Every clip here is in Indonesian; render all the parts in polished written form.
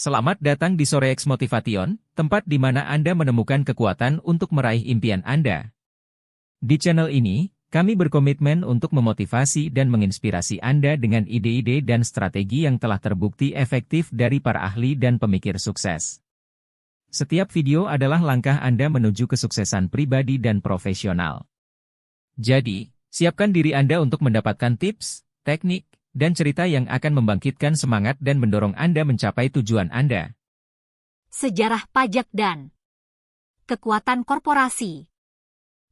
Selamat datang di Sorex Motivation, tempat di mana Anda menemukan kekuatan untuk meraih impian Anda. Di channel ini, kami berkomitmen untuk memotivasi dan menginspirasi Anda dengan ide-ide dan strategi yang telah terbukti efektif dari para ahli dan pemikir sukses. Setiap video adalah langkah Anda menuju kesuksesan pribadi dan profesional. Jadi, siapkan diri Anda untuk mendapatkan tips, teknik, dan cerita yang akan membangkitkan semangat dan mendorong Anda mencapai tujuan Anda. Sejarah pajak dan kekuatan korporasi.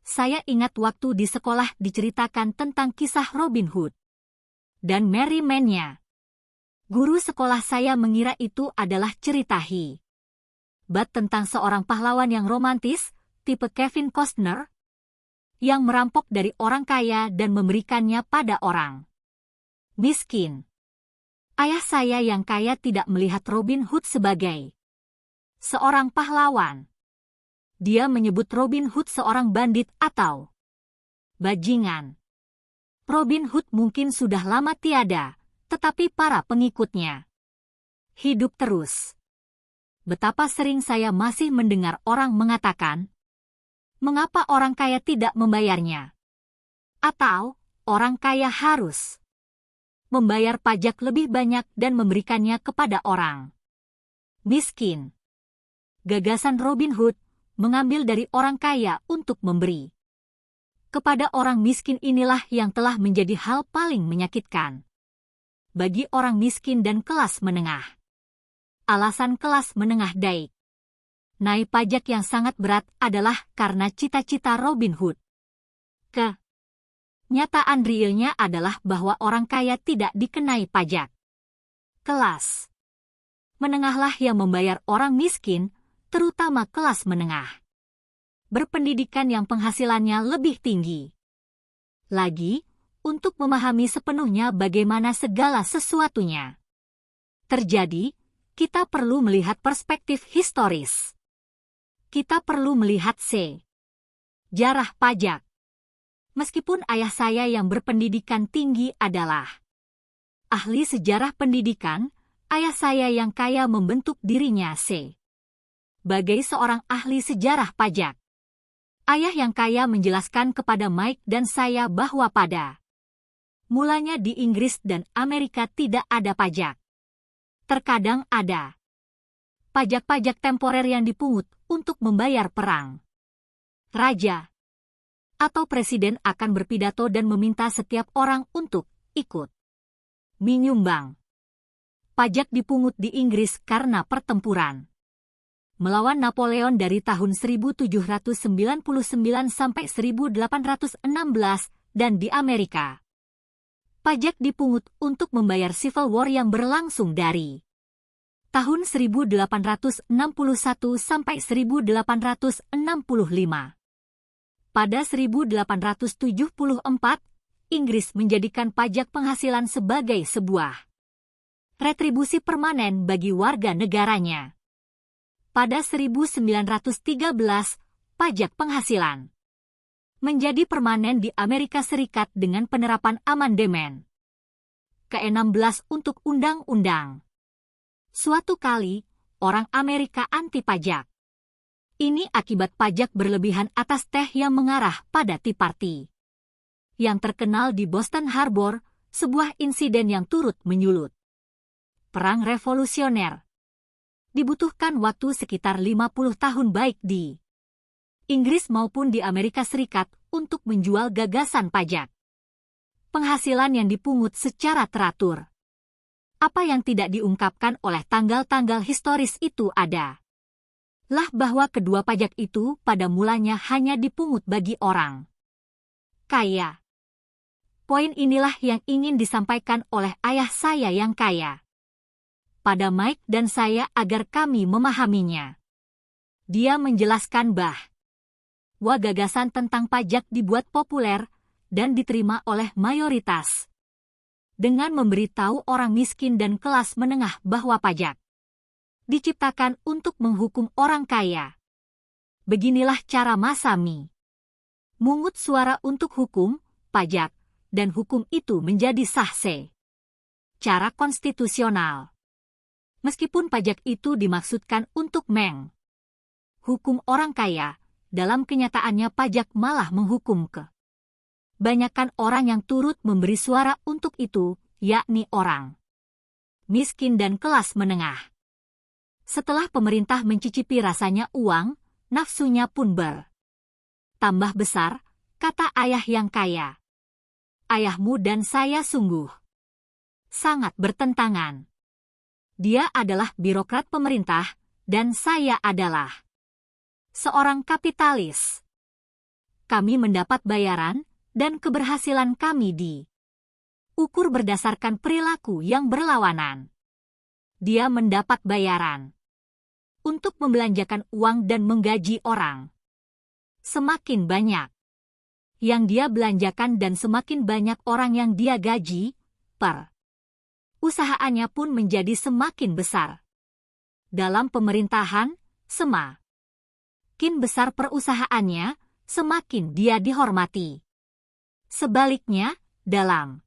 Saya ingat waktu di sekolah diceritakan tentang kisah Robin Hood dan Merry Man-nya. Guru sekolah saya mengira itu adalah cerita hebat tentang seorang pahlawan yang romantis, tipe Kevin Costner, yang merampok dari orang kaya dan memberikannya pada orang miskin. Ayah saya yang kaya tidak melihat Robin Hood sebagai seorang pahlawan. Dia menyebut Robin Hood seorang bandit atau bajingan. Robin Hood mungkin sudah lama tiada, tetapi para pengikutnya hidup terus. Betapa sering saya masih mendengar orang mengatakan, mengapa orang kaya tidak membayarnya? Atau, orang kaya harus membayar pajak lebih banyak dan memberikannya kepada orang miskin. Gagasan Robin Hood mengambil dari orang kaya untuk memberi kepada orang miskin inilah yang telah menjadi hal paling menyakitkan bagi orang miskin dan kelas menengah. Alasan kelas menengah naik pajak yang sangat berat adalah karena cita-cita Robin Hood. Kenyataan realnya adalah bahwa orang kaya tidak dikenai pajak. Kelas menengahlah yang membayar orang miskin, terutama kelas menengah berpendidikan yang penghasilannya lebih tinggi. Lagi, untuk memahami sepenuhnya bagaimana segala sesuatunya terjadi, kita perlu melihat perspektif historis. Kita perlu melihat sejarah pajak. Meskipun ayah saya yang berpendidikan tinggi adalah ahli sejarah pendidikan, ayah saya yang kaya membentuk dirinya sebagai seorang ahli sejarah pajak. Ayah yang kaya menjelaskan kepada Mike dan saya bahwa pada mulanya di Inggris dan Amerika tidak ada pajak. Terkadang ada pajak-pajak temporer yang dipungut untuk membayar perang. Raja atau presiden akan berpidato dan meminta setiap orang untuk ikut menyumbang. Pajak dipungut di Inggris karena pertempuran melawan Napoleon dari tahun 1799 sampai 1816 dan di Amerika. Pajak dipungut untuk membayar Civil War yang berlangsung dari tahun 1861 sampai 1865. Pada 1874, Inggris menjadikan pajak penghasilan sebagai sebuah retribusi permanen bagi warga negaranya. Pada 1913, pajak penghasilan menjadi permanen di Amerika Serikat dengan penerapan amandemen ke-16 untuk undang-undang. Suatu kali, orang Amerika anti pajak. Ini akibat pajak berlebihan atas teh yang mengarah pada Tea Party yang terkenal di Boston Harbor, sebuah insiden yang turut menyulut Perang Revolusioner. Dibutuhkan waktu sekitar 50 tahun baik di Inggris maupun di Amerika Serikat untuk menjual gagasan pajak penghasilan yang dipungut secara teratur. Apa yang tidak diungkapkan oleh tanggal-tanggal historis itu adalah bahwa kedua pajak itu pada mulanya hanya dipungut bagi orang kaya. Poin inilah yang ingin disampaikan oleh ayah saya yang kaya pada Mike dan saya agar kami memahaminya. Dia menjelaskan bahwa gagasan tentang pajak dibuat populer dan diterima oleh mayoritas dengan memberitahu orang miskin dan kelas menengah bahwa pajak diciptakan untuk menghukum orang kaya. Beginilah cara Masami mungut suara untuk hukum, pajak, dan hukum itu menjadi sah secara konstitusional. Meskipun pajak itu dimaksudkan untuk menghukum orang kaya, dalam kenyataannya pajak malah menghukum kebanyakan orang yang turut memberi suara untuk itu, yakni orang miskin dan kelas menengah. Setelah pemerintah mencicipi rasanya uang, nafsunya pun bertambah besar, kata ayah yang kaya. Ayahmu dan saya sungguh sangat bertentangan. Dia adalah birokrat pemerintah, dan saya adalah seorang kapitalis. Kami mendapat bayaran, dan keberhasilan kami diukur berdasarkan perilaku yang berlawanan. Dia mendapat bayaran untuk membelanjakan uang dan menggaji orang. Semakin banyak yang dia belanjakan dan semakin banyak orang yang dia gaji, usahaannya pun menjadi semakin besar. Dalam pemerintahan, semakin besar perusahaannya, semakin dia dihormati. Sebaliknya, dalam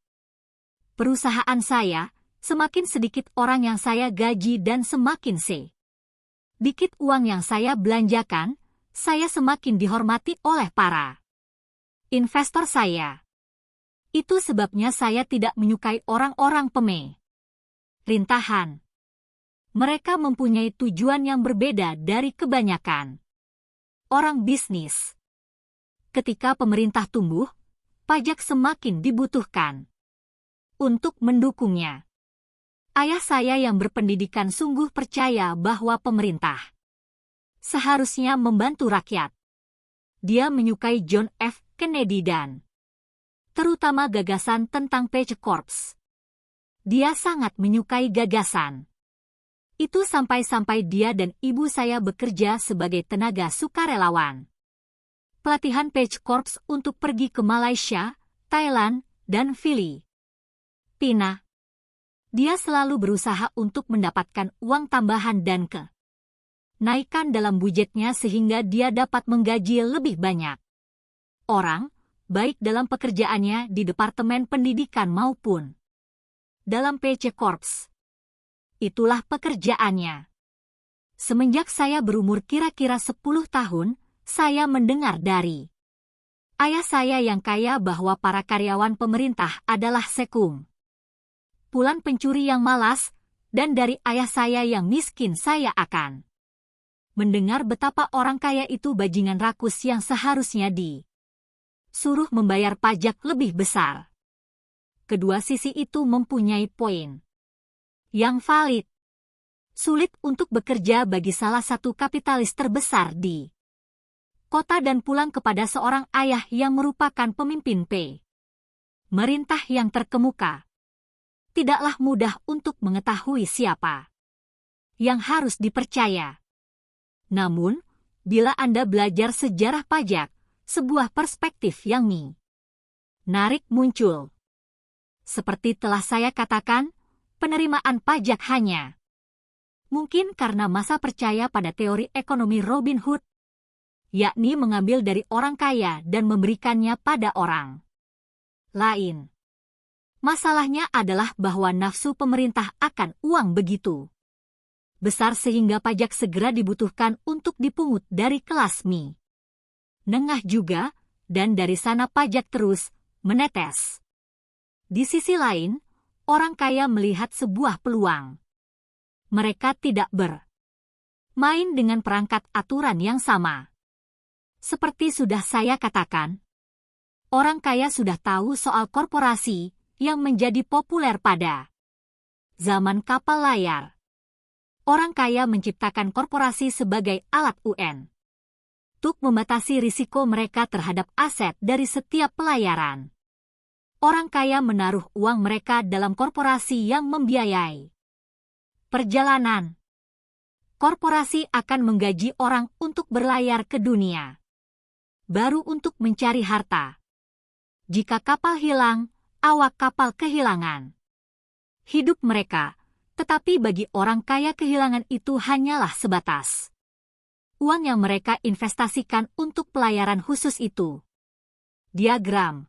perusahaan saya, semakin sedikit orang yang saya gaji dan semakin sedikit uang yang saya belanjakan, saya semakin dihormati oleh para investor saya. Itu sebabnya saya tidak menyukai orang-orang pemerintahan. Mereka mempunyai tujuan yang berbeda dari kebanyakan orang bisnis. Ketika pemerintah tumbuh, pajak semakin dibutuhkan untuk mendukungnya. Ayah saya yang berpendidikan sungguh percaya bahwa pemerintah seharusnya membantu rakyat. Dia menyukai John F. Kennedy dan terutama gagasan tentang Peace Corps. Dia sangat menyukai gagasan itu sampai-sampai dia dan ibu saya bekerja sebagai tenaga sukarelawan pelatihan Peace Corps untuk pergi ke Malaysia, Thailand, dan Filipina. Dia selalu berusaha untuk mendapatkan uang tambahan dan kenaikan dalam budgetnya sehingga dia dapat menggaji lebih banyak orang, baik dalam pekerjaannya di Departemen Pendidikan maupun dalam Peace Corps. Itulah pekerjaannya. Semenjak saya berumur kira-kira 10 tahun, saya mendengar dari ayah saya yang kaya bahwa para karyawan pemerintah adalah sekumpulan pencuri yang malas, dan dari ayah saya yang miskin saya akan mendengar betapa orang kaya itu bajingan rakus yang seharusnya disuruh membayar pajak lebih besar. Kedua sisi itu mempunyai poin yang valid. Sulit untuk bekerja bagi salah satu kapitalis terbesar di kota dan pulang kepada seorang ayah yang merupakan pemimpin pemerintah yang terkemuka. Tidaklah mudah untuk mengetahui siapa yang harus dipercaya. Namun, bila Anda belajar sejarah pajak, sebuah perspektif yang menarik muncul. Seperti telah saya katakan, penerimaan pajak hanya mungkin karena masa percaya pada teori ekonomi Robin Hood, yakni mengambil dari orang kaya dan memberikannya pada orang lain. Masalahnya adalah bahwa nafsu pemerintah akan uang begitu besar sehingga pajak segera dibutuhkan untuk dipungut dari kelas menengah juga, dan dari sana pajak terus menetes. Di sisi lain, orang kaya melihat sebuah peluang. Mereka tidak bermain dengan perangkat aturan yang sama. Seperti sudah saya katakan, orang kaya sudah tahu soal korporasi yang menjadi populer pada zaman kapal layar. Orang kaya menciptakan korporasi sebagai alat UN untuk membatasi risiko mereka terhadap aset dari setiap pelayaran. Orang kaya menaruh uang mereka dalam korporasi yang membiayai perjalanan. Korporasi akan menggaji orang untuk berlayar ke dunia baru untuk mencari harta. Jika kapal hilang, awak kapal kehilangan hidup mereka, tetapi bagi orang kaya kehilangan itu hanyalah sebatas uang yang mereka investasikan untuk pelayaran khusus itu. Diagram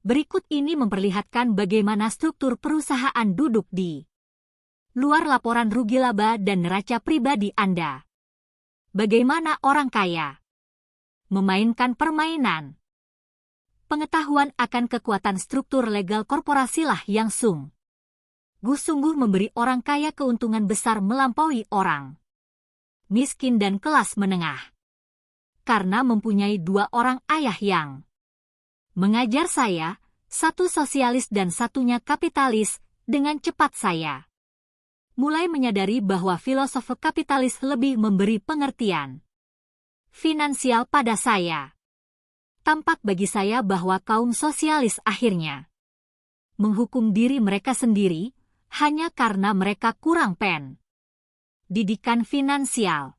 berikut ini memperlihatkan bagaimana struktur perusahaan duduk di luar laporan rugi laba dan neraca pribadi Anda. Bagaimana orang kaya memainkan permainan? Pengetahuan akan kekuatan struktur legal korporasilah yang sungguh memberi orang kaya keuntungan besar melampaui orang miskin dan kelas menengah. Karena mempunyai dua orang ayah yang mengajar saya, satu sosialis dan satunya kapitalis, dengan cepat saya mulai menyadari bahwa filosofi kapitalis lebih memberi pengertian finansial pada saya. Tampak bagi saya bahwa kaum sosialis akhirnya menghukum diri mereka sendiri hanya karena mereka kurang pendidikan finansial.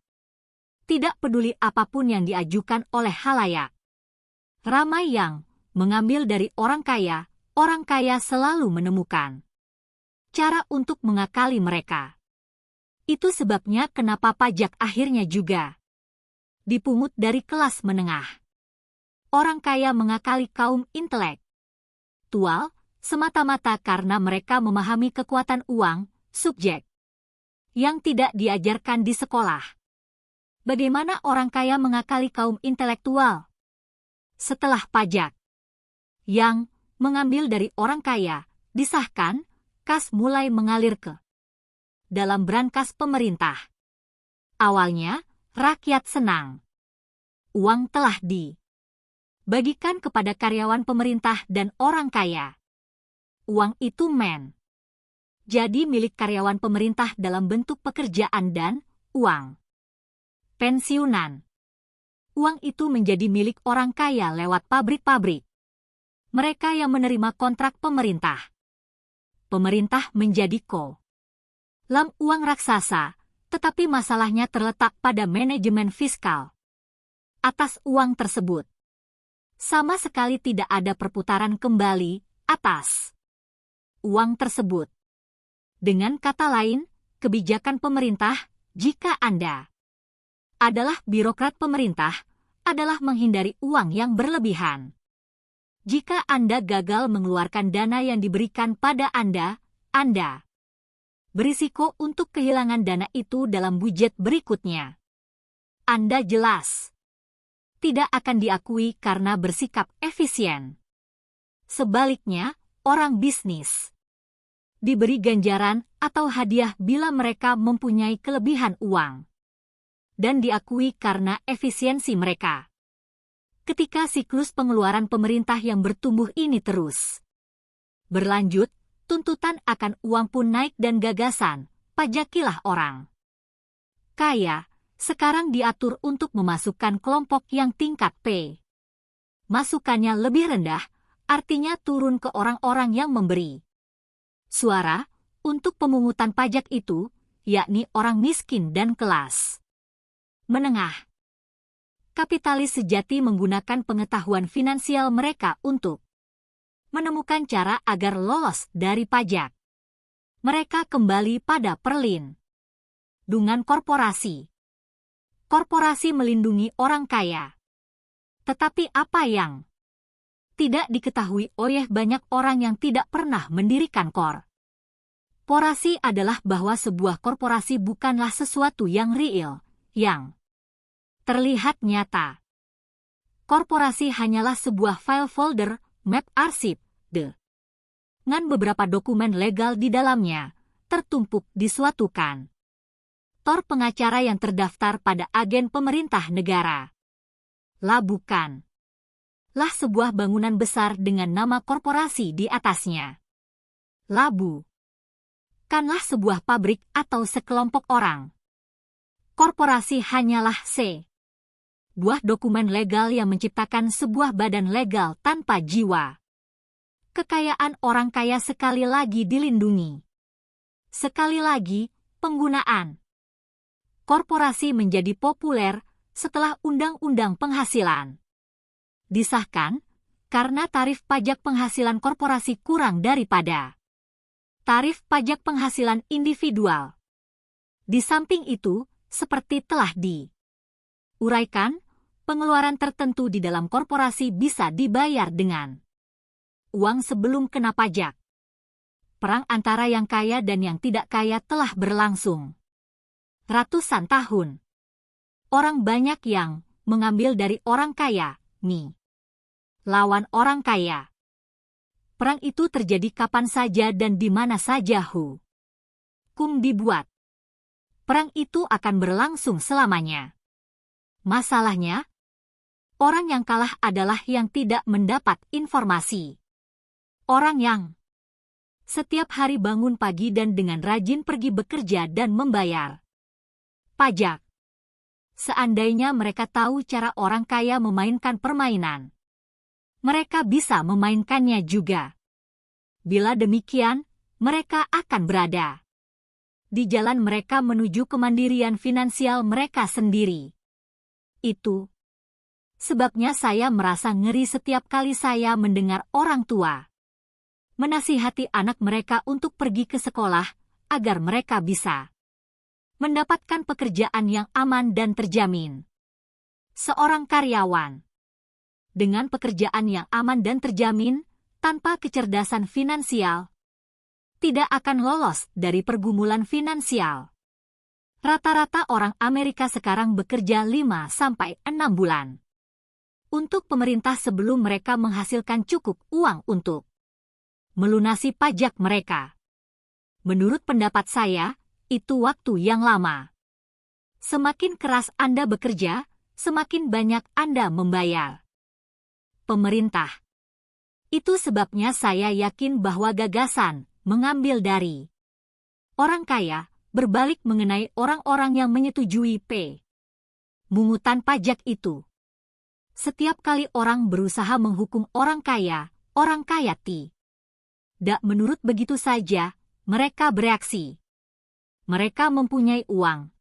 Tidak peduli apapun yang diajukan oleh halayak ramai yang mengambil dari orang kaya selalu menemukan cara untuk mengakali mereka. Itu sebabnya kenapa pajak akhirnya juga dipungut dari kelas menengah. Orang kaya mengakali kaum intelektual semata-mata karena mereka memahami kekuatan uang, subjek, yang tidak diajarkan di sekolah. Bagaimana orang kaya mengakali kaum intelektual? Setelah pajak yang mengambil dari orang kaya disahkan, kas mulai mengalir ke dalam brankas pemerintah. Awalnya, rakyat senang. Uang telah dibagikan kepada karyawan pemerintah dan orang kaya. Uang itu jadi milik karyawan pemerintah dalam bentuk pekerjaan dan uang pensiunan. Uang itu menjadi milik orang kaya lewat pabrik-pabrik. Mereka yang menerima kontrak pemerintah. Pemerintah menjadi kolam uang raksasa, tetapi masalahnya terletak pada manajemen fiskal atas uang tersebut. Sama sekali tidak ada perputaran kembali atas uang tersebut. Dengan kata lain, kebijakan pemerintah, jika Anda adalah birokrat pemerintah, adalah menghindari uang yang berlebihan. Jika Anda gagal mengeluarkan dana yang diberikan pada Anda berisiko untuk kehilangan dana itu dalam budget berikutnya. Anda jelas tidak akan diakui karena bersikap efisien. Sebaliknya, orang bisnis diberi ganjaran atau hadiah bila mereka mempunyai kelebihan uang dan diakui karena efisiensi mereka. Ketika siklus pengeluaran pemerintah yang bertumbuh ini terus berlanjut, tuntutan akan uang pun naik dan gagasan, pajakilah orang kaya, sekarang diatur untuk memasukkan kelompok yang tingkat masukannya lebih rendah, artinya turun ke orang-orang yang memberi suara untuk pemungutan pajak itu, yakni orang miskin dan kelas menengah. Kapitalis sejati menggunakan pengetahuan finansial mereka untuk menemukan cara agar lolos dari pajak. Mereka kembali pada perlindungan korporasi. Korporasi melindungi orang kaya. Tetapi apa yang tidak diketahui oleh banyak orang yang tidak pernah mendirikan korporasi adalah bahwa sebuah korporasi bukanlah sesuatu yang real, yang terlihat nyata. Korporasi hanyalah sebuah file folder, map arsip, dengan beberapa dokumen legal di dalamnya, tertumpuk di suatu kantor pengacara yang terdaftar pada agen pemerintah negara. Bukanlah sebuah bangunan besar dengan nama korporasi di atasnya. Bukanlah sebuah pabrik atau sekelompok orang. Korporasi hanyalah buah dokumen legal yang menciptakan sebuah badan legal tanpa jiwa. Kekayaan orang kaya sekali lagi dilindungi. Sekali lagi, penggunaan korporasi menjadi populer setelah Undang-Undang Penghasilan disahkan karena tarif pajak penghasilan korporasi kurang daripada tarif pajak penghasilan individual. Di samping itu, seperti telah diuraikan, pengeluaran tertentu di dalam korporasi bisa dibayar dengan uang sebelum kena pajak. Perang antara yang kaya dan yang tidak kaya telah berlangsung ratusan tahun. Orang banyak yang mengambil dari orang kaya, lawan orang kaya. Perang itu terjadi kapan saja dan di mana saja hukum dibuat. Perang itu akan berlangsung selamanya. Masalahnya, orang yang kalah adalah yang tidak mendapat informasi. Orang yang setiap hari bangun pagi dan dengan rajin pergi bekerja dan membayar pajak. Seandainya mereka tahu cara orang kaya memainkan permainan, mereka bisa memainkannya juga. Bila demikian, mereka akan berada di jalan mereka menuju kemandirian finansial mereka sendiri. Itu sebabnya saya merasa ngeri setiap kali saya mendengar orang tua menasihati anak mereka untuk pergi ke sekolah agar mereka bisa mendapatkan pekerjaan yang aman dan terjamin. Seorang karyawan dengan pekerjaan yang aman dan terjamin tanpa kecerdasan finansial tidak akan lolos dari pergumulan finansial. Rata-rata orang Amerika sekarang bekerja 5-6 bulan untuk pemerintah sebelum mereka menghasilkan cukup uang untuk melunasi pajak mereka. Menurut pendapat saya, itu waktu yang lama. Semakin keras Anda bekerja, semakin banyak Anda membayar pemerintah. Itu sebabnya saya yakin bahwa gagasan mengambil dari orang kaya berbalik mengenai orang-orang yang menyetujui pungutan pajak itu. Setiap kali orang berusaha menghukum orang kaya tidak menurut begitu saja, mereka bereaksi. Mereka mempunyai uang,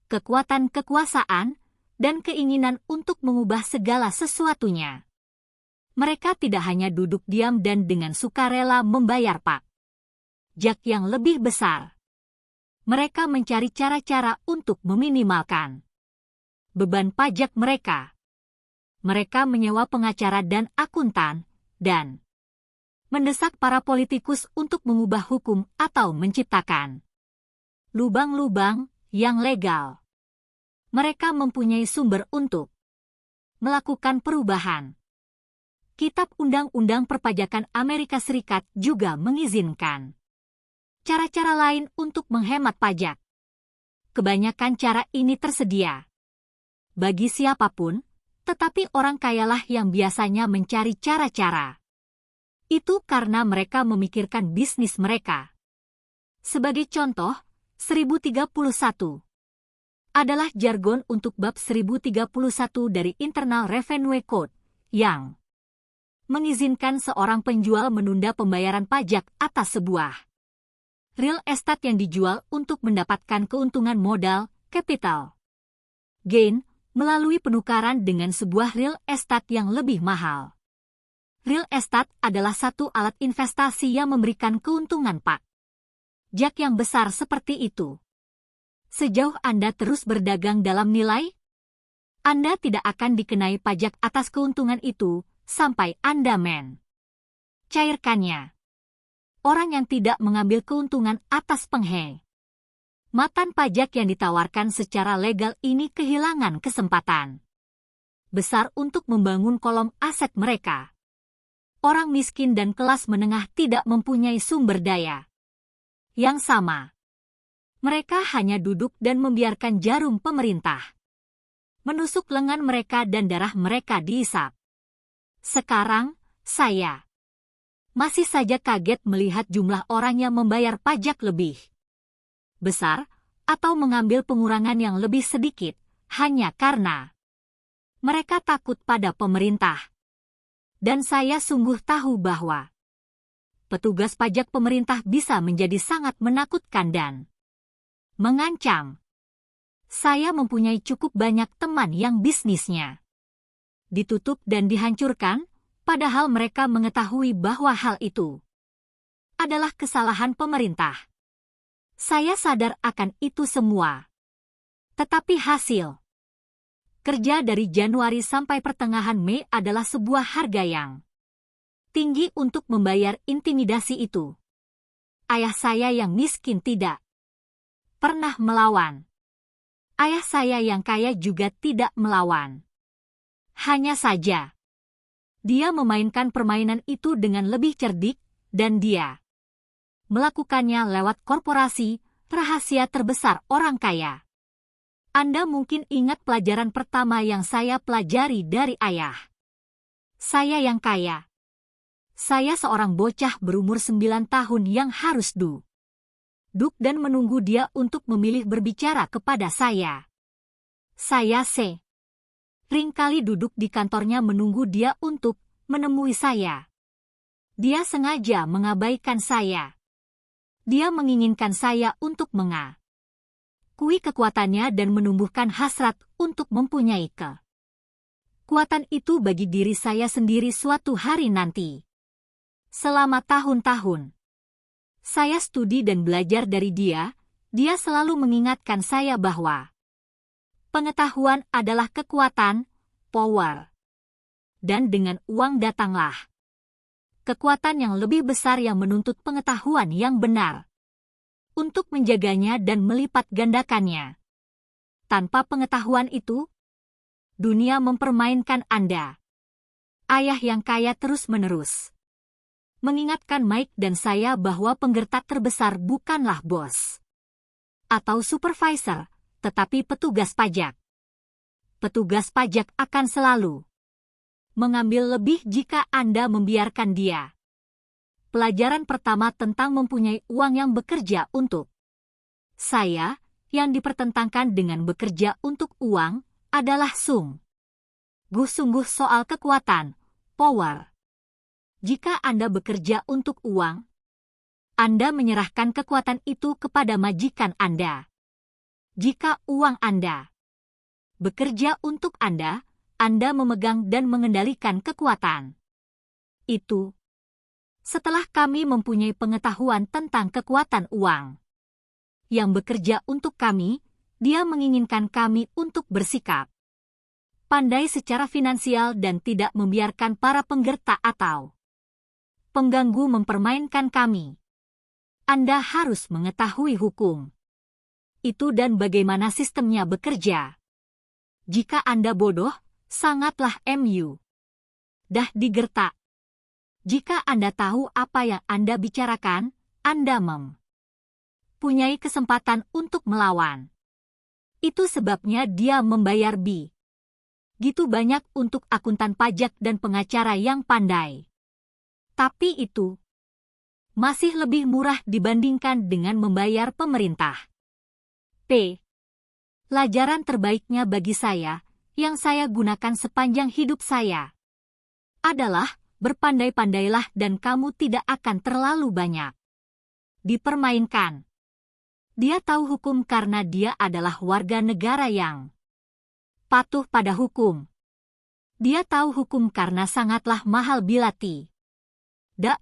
kekuatan kekuasaan, dan keinginan untuk mengubah segala sesuatunya. Mereka tidak hanya duduk diam dan dengan sukarela membayar pajak yang lebih besar. Mereka mencari cara-cara untuk meminimalkan beban pajak mereka. Mereka menyewa pengacara dan akuntan, dan mendesak para politikus untuk mengubah hukum atau menciptakan lubang-lubang yang legal. Mereka mempunyai sumber untuk melakukan perubahan. Kitab Undang-Undang Perpajakan Amerika Serikat juga mengizinkan cara-cara lain untuk menghemat pajak. Kebanyakan cara ini tersedia bagi siapapun, tetapi orang kayalah yang biasanya mencari cara-cara itu karena mereka memikirkan bisnis mereka. Sebagai contoh, 1031 adalah jargon untuk bab 1031 dari Internal Revenue Code yang mengizinkan seorang penjual menunda pembayaran pajak atas sebuah real estate yang dijual untuk mendapatkan keuntungan modal, capital gain, melalui penukaran dengan sebuah real estate yang lebih mahal. Real estate adalah satu alat investasi yang memberikan keuntungan pajak yang besar seperti itu. Sejauh Anda terus berdagang dalam nilai, Anda tidak akan dikenai pajak atas keuntungan itu sampai Anda cairkannya. Orang yang tidak mengambil keuntungan atas penghematan pajak yang ditawarkan secara legal ini kehilangan kesempatan besar untuk membangun kolom aset mereka. Orang miskin dan kelas menengah tidak mempunyai sumber daya yang sama. Mereka hanya duduk dan membiarkan jarum pemerintah menusuk lengan mereka dan darah mereka diisap. Sekarang, saya masih saja kaget melihat jumlah orang yang membayar pajak lebih besar atau mengambil pengurangan yang lebih sedikit hanya karena mereka takut pada pemerintah. Dan saya sungguh tahu bahwa petugas pajak pemerintah bisa menjadi sangat menakutkan dan mengancam. Saya mempunyai cukup banyak teman yang bisnisnya ditutup dan dihancurkan, padahal mereka mengetahui bahwa hal itu adalah kesalahan pemerintah. Saya sadar akan itu semua. Tetapi hasil kerja dari Januari sampai pertengahan Mei adalah sebuah harga yang tinggi untuk membayar intimidasi itu. ayah saya yang miskin tidak pernah melawan. Ayah saya yang kaya juga tidak melawan. Hanya saja, dia memainkan permainan itu dengan lebih cerdik, dan dia melakukannya lewat korporasi rahasia terbesar orang kaya. Anda mungkin ingat pelajaran pertama yang saya pelajari dari ayah. Saya yang kaya. Saya seorang bocah berumur 9 tahun yang harus duduk dan menunggu dia untuk memilih berbicara kepada saya. Saya seringkali duduk di kantornya menunggu dia untuk menemui saya. Dia sengaja mengabaikan saya. Dia menginginkan saya untuk mengakui kekuatannya dan menumbuhkan hasrat untuk mempunyai kekuatan itu bagi diri saya sendiri suatu hari nanti. Selama tahun-tahun, saya studi dan belajar dari dia. Dia selalu mengingatkan saya bahwa pengetahuan adalah kekuatan, power. Dan dengan uang datanglah kekuatan yang lebih besar yang menuntut pengetahuan yang benar untuk menjaganya dan melipat gandakannya. Tanpa pengetahuan itu, dunia mempermainkan Anda. Ayah yang kaya terus-menerus mengingatkan Mike dan saya bahwa penggertak terbesar bukanlah bos atau supervisor, tetapi petugas pajak. Petugas pajak akan selalu mengambil lebih jika Anda membiarkan dia. Pelajaran pertama tentang mempunyai uang yang bekerja untuk saya, yang dipertentangkan dengan bekerja untuk uang, adalah sungguh-sungguh soal kekuatan, power. Jika Anda bekerja untuk uang, Anda menyerahkan kekuatan itu kepada majikan Anda. Jika uang Anda bekerja untuk Anda memegang dan mengendalikan kekuatan itu. Setelah kami mempunyai pengetahuan tentang kekuatan uang yang bekerja untuk kami, dia menginginkan kami untuk bersikap pandai secara finansial dan tidak membiarkan para penggertak atau pengganggu mempermainkan kami. Anda harus mengetahui hukum itu dan bagaimana sistemnya bekerja. Jika Anda bodoh, sangatlah mudah digertak. Jika Anda tahu apa yang Anda bicarakan, Anda mempunyai kesempatan untuk melawan. Itu sebabnya dia membayar begitu banyak untuk akuntan pajak dan pengacara yang pandai. Tapi itu masih lebih murah dibandingkan dengan membayar pemerintah. Pelajaran terbaiknya bagi saya, yang saya gunakan sepanjang hidup saya, adalah berpandai-pandailah dan kamu tidak akan terlalu banyak dipermainkan. Dia tahu hukum karena dia adalah warga negara yang patuh pada hukum. Dia tahu hukum karena sangatlah mahal bila tidak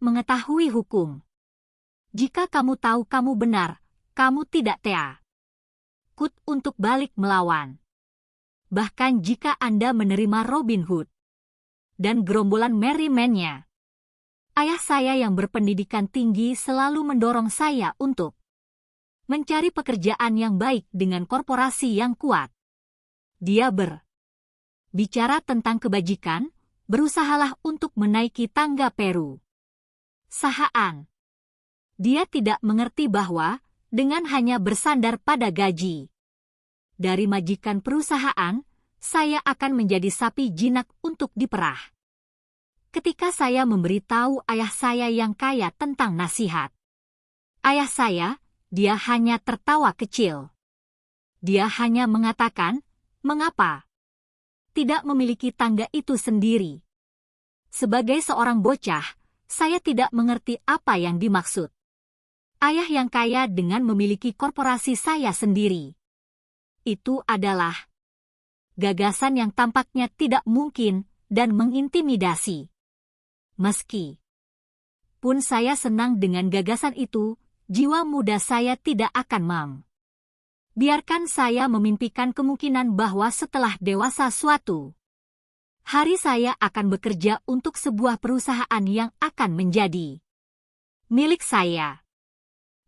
mengetahui hukum. Jika kamu tahu kamu benar, kamu tidak takut untuk balik melawan. Bahkan jika Anda menerima Robin Hood dan gerombolan Merry Men-nya. Ayah saya yang berpendidikan tinggi selalu mendorong saya untuk mencari pekerjaan yang baik dengan korporasi yang kuat. Dia berbicara tentang kebajikan, berusahalah untuk menaiki tangga perusahaan. Dia tidak mengerti bahwa dengan hanya bersandar pada gaji dari majikan perusahaan, saya akan menjadi sapi jinak untuk diperah. Ketika saya memberitahu ayah saya yang kaya tentang nasihat ayah saya, dia hanya tertawa kecil. Dia hanya mengatakan, mengapa tidak memiliki tangga itu sendiri? Sebagai seorang bocah, saya tidak mengerti apa yang dimaksud ayah yang kaya dengan memiliki korporasi saya sendiri. Itu adalah gagasan yang tampaknya tidak mungkin dan mengintimidasi. Meski pun saya senang dengan gagasan itu, jiwa muda saya tidak akan biarkan saya memimpikan kemungkinan bahwa setelah dewasa suatu hari saya akan bekerja untuk sebuah perusahaan yang akan menjadi milik saya.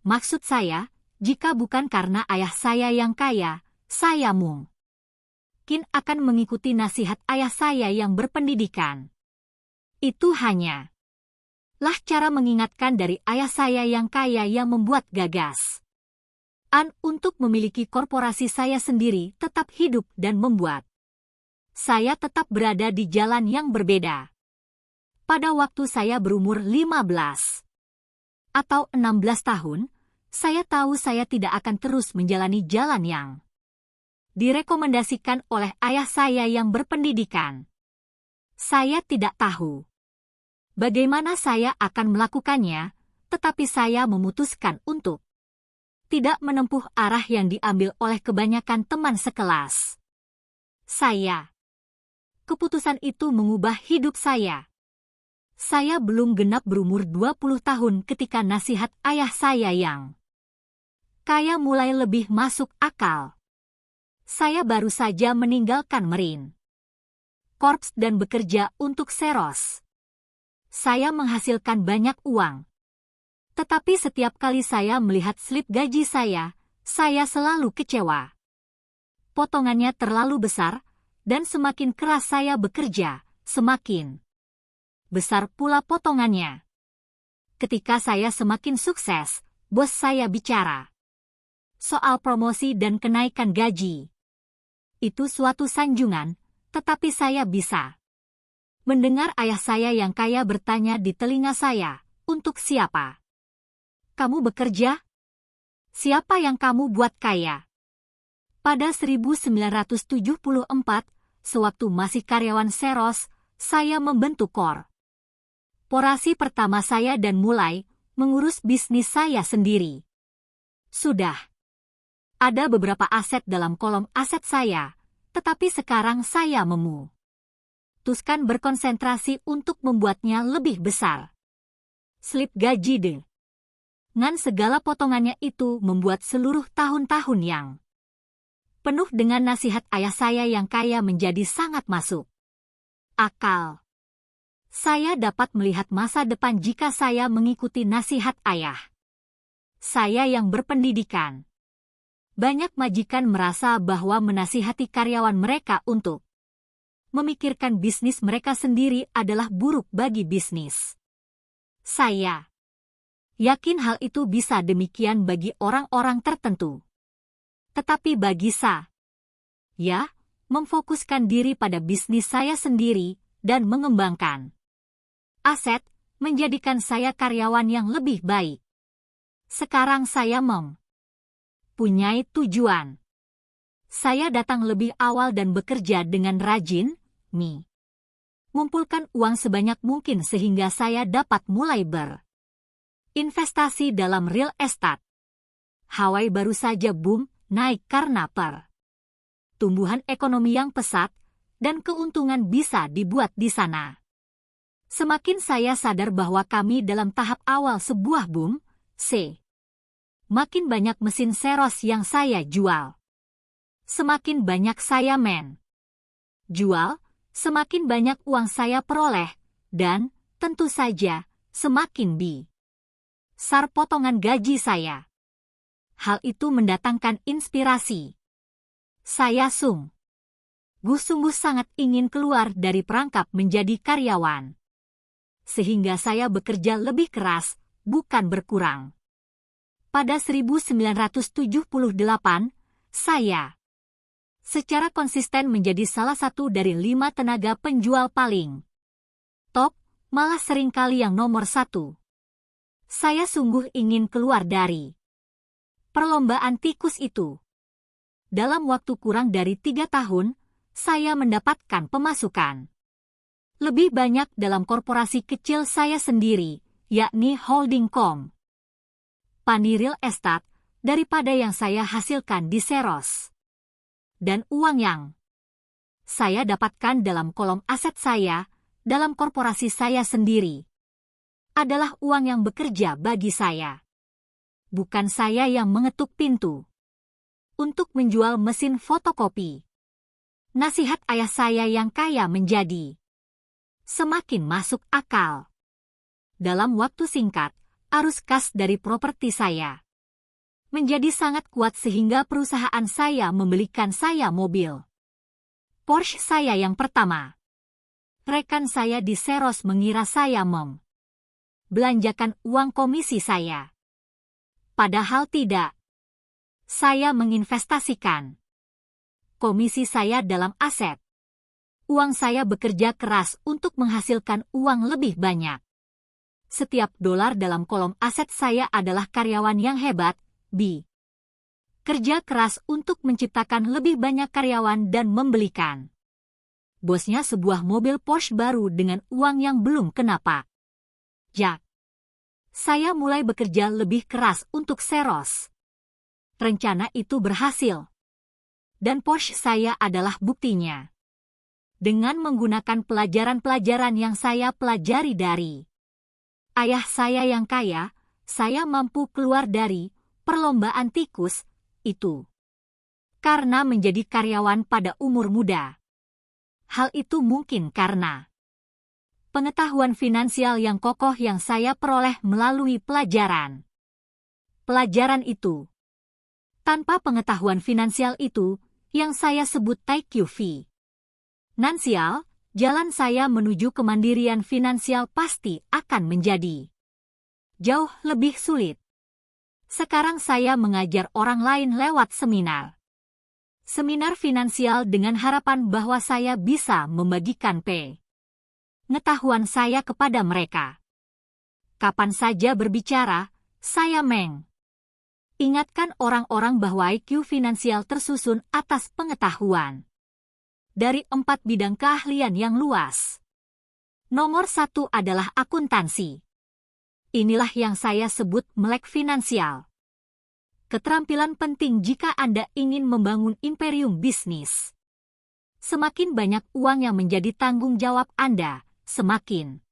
Maksud saya, jika bukan karena ayah saya yang kaya, saya mungkin akan mengikuti nasihat ayah saya yang berpendidikan. Itu hanyalah cara mengingatkan dari ayah saya yang kaya yang membuat gagasan untuk memiliki korporasi saya sendiri tetap hidup dan membuat saya tetap berada di jalan yang berbeda. Pada waktu saya berumur 15 atau 16 tahun, saya tahu saya tidak akan terus menjalani jalan yang direkomendasikan oleh ayah saya yang berpendidikan. Saya tidak tahu bagaimana saya akan melakukannya, tetapi saya memutuskan untuk tidak menempuh arah yang diambil oleh kebanyakan teman sekelas saya. Keputusan itu mengubah hidup saya. Saya belum genap berumur 20 tahun ketika nasihat ayah saya yang kaya mulai lebih masuk akal. Saya baru saja meninggalkan Marine Corps dan bekerja untuk Xerox. Saya menghasilkan banyak uang. Tetapi setiap kali saya melihat slip gaji saya selalu kecewa. Potongannya terlalu besar, dan semakin keras saya bekerja, semakin besar pula potongannya. Ketika saya semakin sukses, bos saya bicara soal promosi dan kenaikan gaji. Itu suatu sanjungan, tetapi saya bisa mendengar ayah saya yang kaya bertanya di telinga saya, "Untuk siapa kamu bekerja? Siapa yang kamu buat kaya?" Pada 1974, sewaktu masih karyawan Xerox, saya membentuk korporasi pertama saya dan mulai mengurus bisnis saya sendiri. Sudah ada beberapa aset dalam kolom aset saya, tetapi sekarang saya memutuskan berkonsentrasi untuk membuatnya lebih besar. Slip gaji dengan segala potongannya itu membuat seluruh tahun-tahun yang penuh dengan nasihat ayah saya yang kaya menjadi sangat masuk akal. Saya dapat melihat masa depan jika saya mengikuti nasihat ayah saya yang berpendidikan. Banyak majikan merasa bahwa menasihati karyawan mereka untuk memikirkan bisnis mereka sendiri adalah buruk bagi bisnis. Saya yakin hal itu bisa demikian bagi orang-orang tertentu. Tetapi bagi saya, memfokuskan diri pada bisnis saya sendiri dan mengembangkan aset menjadikan saya karyawan yang lebih baik. Sekarang saya mempunyai tujuan. Saya datang lebih awal dan bekerja dengan rajin, mengumpulkan uang sebanyak mungkin sehingga saya dapat mulai berinvestasi dalam real estate. Hawaii baru saja boom naik karena pertumbuhan ekonomi yang pesat, dan keuntungan bisa dibuat di sana. Semakin saya sadar bahwa kami dalam tahap awal sebuah boom, makin banyak mesin Xerox yang saya jual. Semakin banyak saya jual, semakin banyak uang saya peroleh, dan, tentu saja, semakin besar potongan gaji saya. Hal itu mendatangkan inspirasi. Saya sungguh sangat ingin keluar dari perangkap menjadi karyawan. Sehingga saya bekerja lebih keras, bukan berkurang. Pada 1978, saya secara konsisten menjadi salah satu dari 5 tenaga penjual paling top, malah seringkali yang nomor 1. Saya sungguh ingin keluar dari perlombaan tikus itu. Dalam waktu kurang dari 3 tahun, saya mendapatkan pemasukan lebih banyak dalam korporasi kecil saya sendiri, yakni holding company real estate, daripada yang saya hasilkan di Xerox. Dan uang yang saya dapatkan dalam kolom aset saya, dalam korporasi saya sendiri, adalah uang yang bekerja bagi saya. Bukan saya yang mengetuk pintu untuk menjual mesin fotokopi. Nasihat ayah saya yang kaya menjadi semakin masuk akal. Dalam waktu singkat, arus kas dari properti saya menjadi sangat kuat sehingga perusahaan saya membelikan saya mobil Porsche saya yang pertama. Rekan saya di Seros mengira saya belanjakan uang komisi saya. Padahal tidak. Saya menginvestasikan komisi saya dalam aset. Uang saya bekerja keras untuk menghasilkan uang lebih banyak. Setiap dolar dalam kolom aset saya adalah karyawan yang hebat, B. Kerja keras untuk menciptakan lebih banyak karyawan dan membelikan bosnya sebuah mobil Porsche baru dengan uang yang belum kena pajak. Saya mulai bekerja lebih keras untuk Seros. Rencana itu berhasil. Dan Porsche saya adalah buktinya. Dengan menggunakan pelajaran-pelajaran yang saya pelajari dari ayah saya yang kaya, saya mampu keluar dari perlombaan tikus itu. Karena menjadi karyawan pada umur muda. Hal itu mungkin karena pengetahuan finansial yang kokoh yang saya peroleh melalui pelajaran. Pelajaran itu. Tanpa pengetahuan finansial itu, yang saya sebut TQV. Finansial, jalan saya menuju kemandirian finansial pasti akan menjadi jauh lebih sulit. Sekarang saya mengajar orang lain lewat seminar. Seminar finansial dengan harapan bahwa saya bisa membagikan pengetahuan saya kepada mereka. Kapan saja berbicara, saya ingatkan orang-orang bahwa IQ finansial tersusun atas pengetahuan dari 4 bidang keahlian yang luas. Nomor 1 adalah akuntansi. Inilah yang saya sebut melek finansial. Keterampilan penting jika Anda ingin membangun imperium bisnis. Semakin banyak uang yang menjadi tanggung jawab Anda, semakin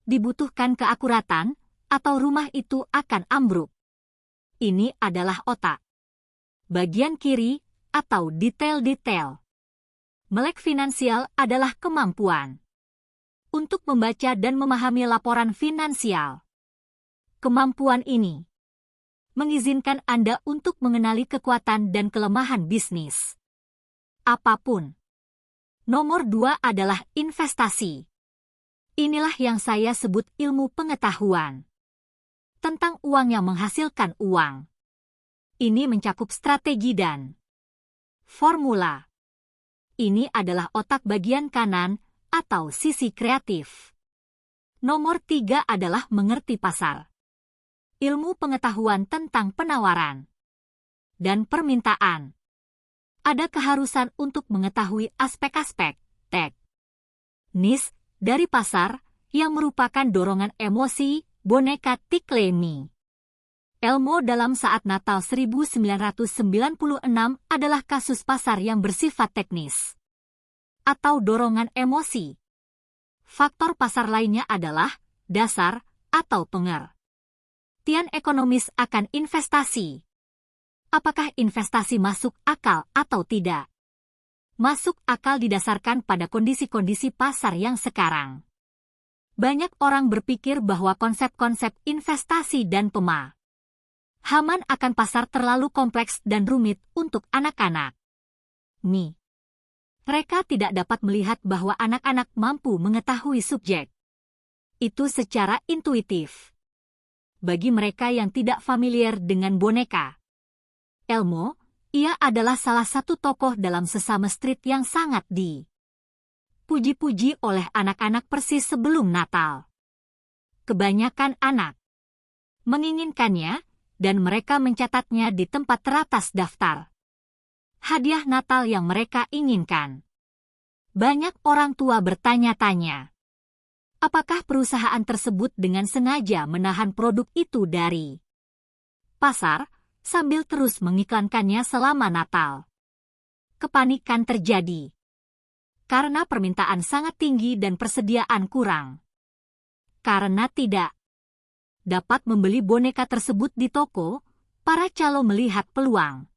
dibutuhkan keakuratan, atau rumah itu akan ambruk. Ini adalah otak. Bagian kiri, atau detail-detail. Melek finansial adalah kemampuan untuk membaca dan memahami laporan finansial. Kemampuan ini mengizinkan Anda untuk mengenali kekuatan dan kelemahan bisnis apapun. Nomor 2 adalah investasi. Inilah yang saya sebut ilmu pengetahuan tentang uang yang menghasilkan uang. Ini mencakup strategi dan formula. Ini adalah otak bagian kanan atau sisi kreatif. Nomor 3 adalah mengerti pasar. Ilmu pengetahuan tentang penawaran dan permintaan. Ada keharusan untuk mengetahui aspek-aspek teknis dari pasar yang merupakan dorongan emosi boneka Tiklemi. Elmo dalam saat Natal 1996 adalah kasus pasar yang bersifat teknis atau dorongan emosi. Faktor pasar lainnya adalah dasar atau pengertian ekonomis akan investasi. Apakah investasi masuk akal atau tidak? Masuk akal didasarkan pada kondisi-kondisi pasar yang sekarang. Banyak orang berpikir bahwa konsep-konsep investasi dan pemahaman akan pasar terlalu kompleks dan rumit untuk anak-anak. Mereka tidak dapat melihat bahwa anak-anak mampu mengetahui subjek itu secara intuitif. Bagi mereka yang tidak familiar dengan boneka Elmo, ia adalah salah satu tokoh dalam Sesame Street yang sangat dipuji-puji oleh anak-anak persis sebelum Natal. Kebanyakan anak menginginkannya, dan mereka mencatatnya di tempat teratas daftar hadiah Natal yang mereka inginkan. Banyak orang tua bertanya-tanya, apakah perusahaan tersebut dengan sengaja menahan produk itu dari pasar, sambil terus mengiklankannya selama Natal? Kepanikan terjadi karena permintaan sangat tinggi dan persediaan kurang. Karena tidak dapat membeli boneka tersebut di toko, para calo melihat peluang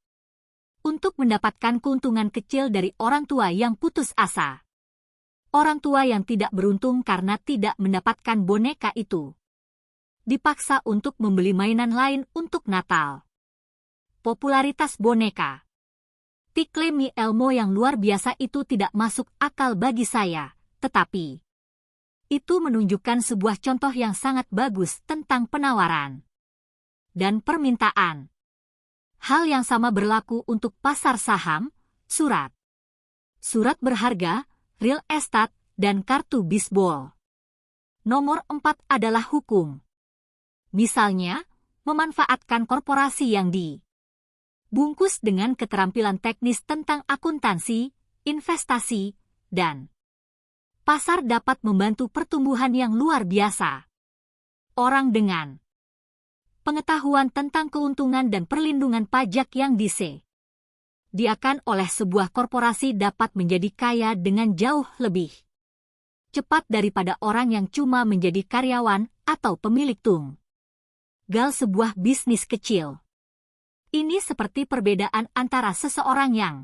untuk mendapatkan keuntungan kecil dari orang tua yang putus asa. Orang tua yang tidak beruntung karena tidak mendapatkan boneka itu dipaksa untuk membeli mainan lain untuk Natal. popularitas boneka. Tiklemi Elmo yang luar biasa itu tidak masuk akal bagi saya, tetapi itu menunjukkan sebuah contoh yang sangat bagus tentang penawaran dan permintaan. Hal yang sama berlaku untuk pasar saham, surat berharga, real estate, dan kartu bisbol. Nomor 4 adalah hukum. Misalnya, memanfaatkan korporasi yang dibungkus dengan keterampilan teknis tentang akuntansi, investasi, dan pasar dapat membantu pertumbuhan yang luar biasa. Orang dengan pengetahuan tentang keuntungan dan perlindungan pajak yang disediakan oleh sebuah korporasi dapat menjadi kaya dengan jauh lebih cepat daripada orang yang cuma menjadi karyawan atau pemilik tunggal sebuah bisnis kecil. Ini seperti perbedaan antara seseorang yang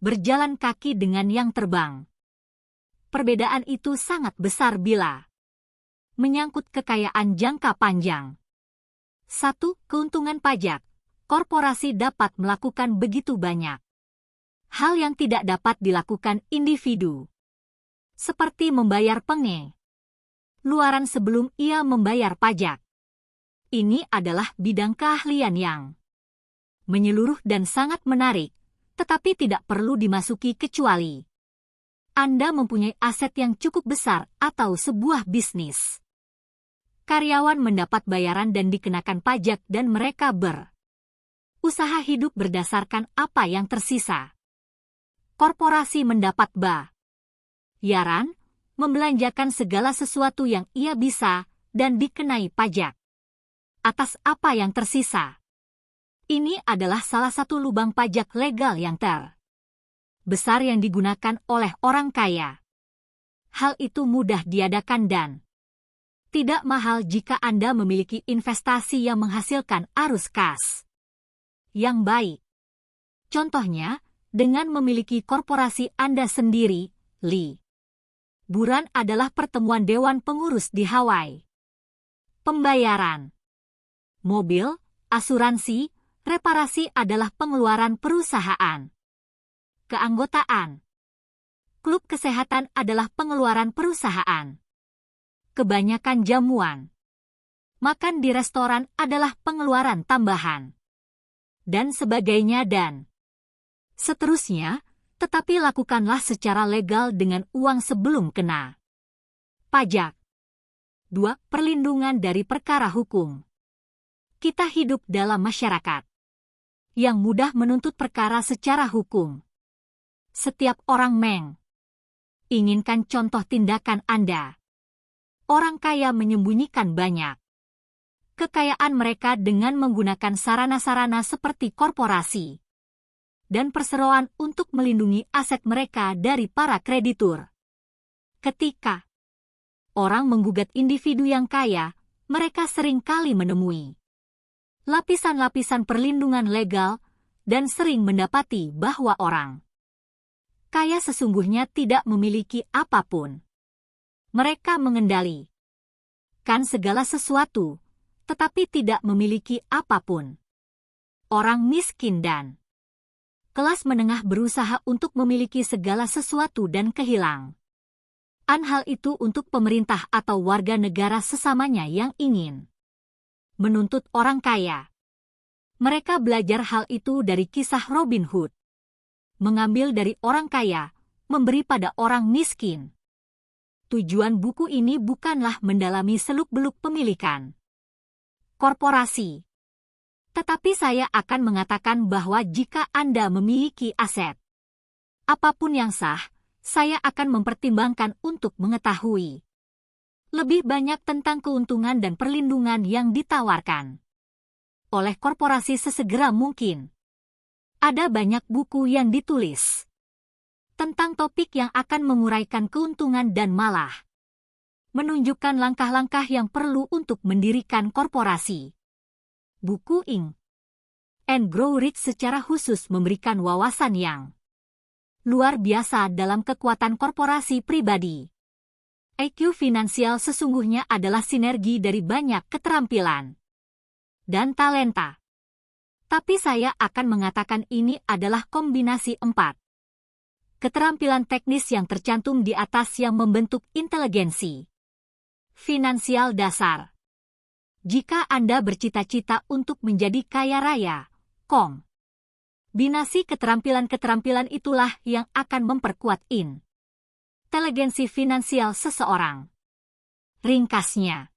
berjalan kaki dengan yang terbang. Perbedaan itu sangat besar bila menyangkut kekayaan jangka panjang. 1. Keuntungan pajak. Korporasi dapat melakukan begitu banyak hal yang tidak dapat dilakukan individu, seperti membayar pengeluaran sebelum ia membayar pajak. Ini adalah bidang keahlian yang menyeluruh dan sangat menarik, tetapi tidak perlu dimasuki kecuali Anda mempunyai aset yang cukup besar atau sebuah bisnis. Karyawan mendapat bayaran dan dikenakan pajak dan mereka berusaha hidup berdasarkan apa yang tersisa. Korporasi mendapat bayaran, membelanjakan segala sesuatu yang ia bisa, dan dikenai pajak atas apa yang tersisa. Ini adalah salah satu lubang pajak legal yang terbesar yang digunakan oleh orang kaya. Hal itu mudah diadakan dan tidak mahal jika Anda memiliki investasi yang menghasilkan arus kas yang baik. Contohnya, dengan memiliki korporasi Anda sendiri, liburan adalah pertemuan dewan pengurus di Hawaii. Pembayaran mobil, asuransi, reparasi adalah pengeluaran perusahaan. Keanggotaan klub kesehatan adalah pengeluaran perusahaan. Kebanyakan jamuan makan di restoran adalah pengeluaran tambahan. Dan sebagainya dan seterusnya, tetapi lakukanlah secara legal dengan uang sebelum kena pajak. 2. Perlindungan dari perkara hukum. Kita hidup dalam masyarakat yang mudah menuntut perkara secara hukum. Setiap orang inginkan contoh tindakan Anda. Orang kaya menyembunyikan banyak kekayaan mereka dengan menggunakan sarana-sarana seperti korporasi dan perseroan untuk melindungi aset mereka dari para kreditur. Ketika orang menggugat individu yang kaya, mereka sering kali menemui lapisan-lapisan perlindungan legal dan sering mendapati bahwa orang kaya sesungguhnya tidak memiliki apapun. Mereka mengendalikan segala sesuatu, tetapi tidak memiliki apapun. Orang miskin dan kelas menengah berusaha untuk memiliki segala sesuatu dan kehilangan hal itu untuk pemerintah atau warga negara sesamanya yang ingin menuntut orang kaya. Mereka belajar hal itu dari kisah Robin Hood. Mengambil dari orang kaya, memberi pada orang miskin. Tujuan buku ini bukanlah mendalami seluk-beluk pemilikan korporasi. Tetapi saya akan mengatakan bahwa jika Anda memiliki aset apapun yang sah, saya akan mempertimbangkan untuk mengetahui lebih banyak tentang keuntungan dan perlindungan yang ditawarkan oleh korporasi sesegera mungkin. Ada banyak buku yang ditulis tentang topik yang akan menguraikan keuntungan dan malah menunjukkan langkah-langkah yang perlu untuk mendirikan korporasi. Buku Think and Grow Rich secara khusus memberikan wawasan yang luar biasa dalam kekuatan korporasi pribadi. IQ finansial sesungguhnya adalah sinergi dari banyak keterampilan dan talenta. Tapi saya akan mengatakan ini adalah kombinasi 4 keterampilan teknis yang tercantum di atas yang membentuk inteligensi finansial dasar. Jika Anda bercita-cita untuk menjadi kaya raya, kombinasi keterampilan-keterampilan itulah yang akan memperkuat inteligensi finansial seseorang. Ringkasnya,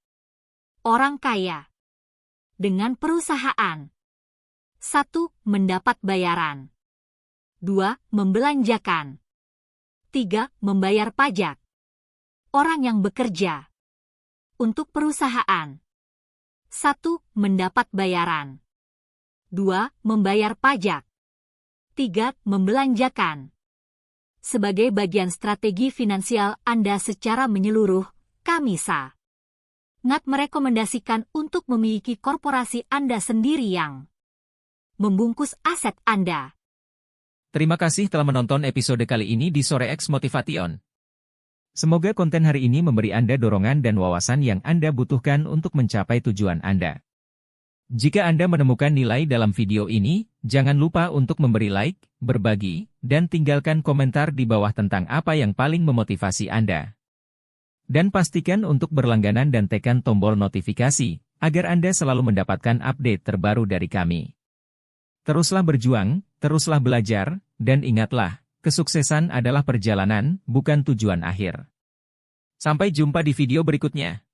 orang kaya dengan perusahaan 1. Mendapat bayaran 2. Membelanjakan 3. Membayar pajak. Orang yang bekerja untuk perusahaan 1. Mendapat bayaran 2. Membayar pajak 3. Membelanjakan. Sebagai bagian strategi finansial Anda secara menyeluruh, kami sangat merekomendasikan untuk memiliki korporasi Anda sendiri yang membungkus aset Anda. Terima kasih telah menonton episode kali ini di Sore X Motivation. Semoga konten hari ini memberi Anda dorongan dan wawasan yang Anda butuhkan untuk mencapai tujuan Anda. Jika Anda menemukan nilai dalam video ini, jangan lupa untuk memberi like, berbagi, dan tinggalkan komentar di bawah tentang apa yang paling memotivasi Anda. Dan pastikan untuk berlangganan dan tekan tombol notifikasi, agar Anda selalu mendapatkan update terbaru dari kami. Teruslah berjuang, teruslah belajar, dan ingatlah, kesuksesan adalah perjalanan, bukan tujuan akhir. Sampai jumpa di video berikutnya.